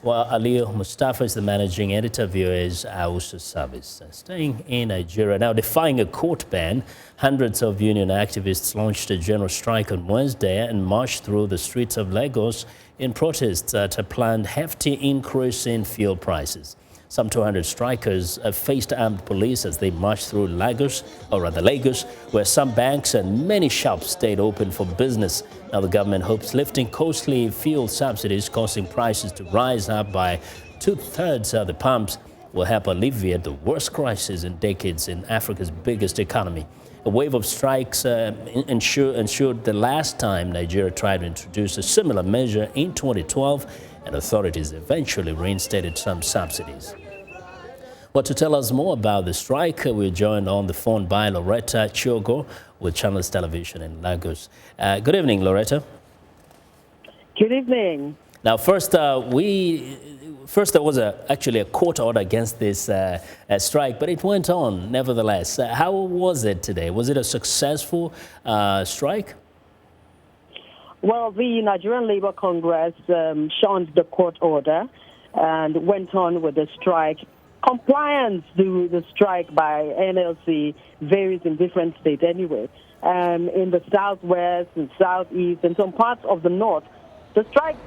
Well, Aliyu Mustafa is the managing editor of VOA's Hausa service. Staying in Nigeria, now defying a court ban, hundreds of union activists launched a general strike on Wednesday and marched through the streets of Lagos in protest at a planned hefty increase in fuel prices. Some 200 strikers faced armed police as they marched through Lagos, where some banks and many shops stayed open for business. Now the government hopes lifting costly fuel subsidies causing prices to rise up by two-thirds at the pumps will help alleviate the worst crisis in decades in Africa's biggest economy. A wave of strikes ensured the last time Nigeria tried to introduce a similar measure in 2012, and authorities eventually reinstated some subsidies. Well, to tell us more about the strike, we're joined on the phone by Lauretta Chiogor with Channels Television in Lagos. Good evening, Lauretta. Good evening. Now, first there was actually a court order against this strike, but it went on nevertheless. How was it today? Was it a successful strike? Well, the Nigerian Labour Congress shunned the court order and went on with the strike. Compliance to the strike by NLC varies in different states anyway. In the southwest and southeast and some parts of the north, the strike,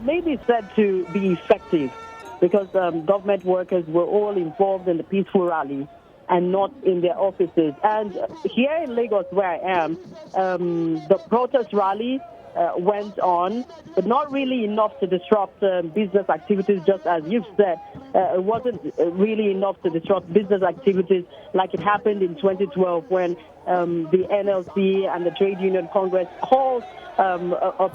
may be said to be effective because government workers were all involved in the peaceful rally and not in their offices. And here in Lagos, where I am, the protest rally went on, but not really enough to disrupt business activities, just as you've said. It wasn't really enough to disrupt business activities like it happened in 2012 when the NLC and the Trade Union Congress called a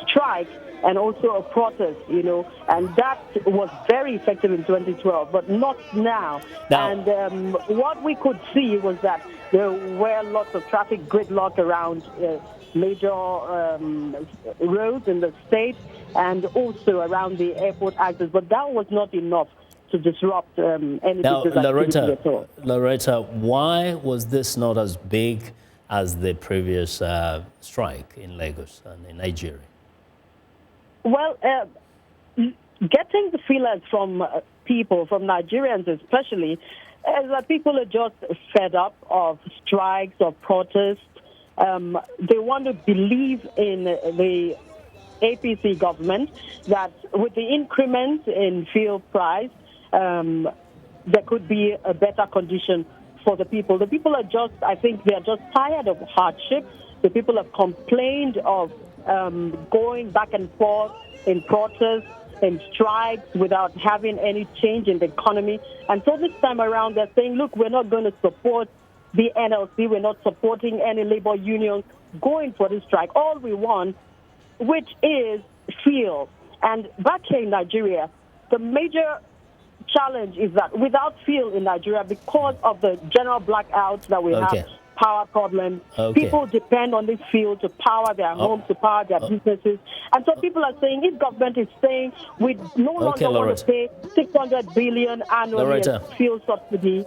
strike and also a protest, and that was very effective in 2012, but not now. And what we could see was that there were lots of traffic gridlock around major roads in the state and also around the airport access, but that was not enough to disrupt any business activity at all. Lauretta, why was this not as big as the previous strike in Lagos and in Nigeria? Well, getting the feelers from people, from Nigerians especially, is that people are just fed up of strikes or protests. They want to believe in the APC government that with the increment in fuel price, there could be a better condition for the people. The people are just, I think they're just tired of hardship. The people have complained of going back and forth in protests, in strikes without having any change in the economy. And so this time around, they're saying, look, we're not going to support the NLC. We're not supporting any labor unions going for this strike. All we want, which is fuel. And back here in Nigeria, the major challenge is that without fuel in Nigeria, because of the general blackouts that we have, power problems, people depend on this fuel to power their homes, to power their businesses. And so people are saying, if government is saying we no longer want to pay 600 billion annually as fuel subsidy,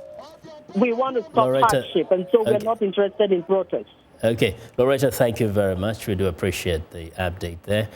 we want to stop hardship. And so we're not interested in protests. Okay. Lauretta, thank you very much. We do appreciate the update there.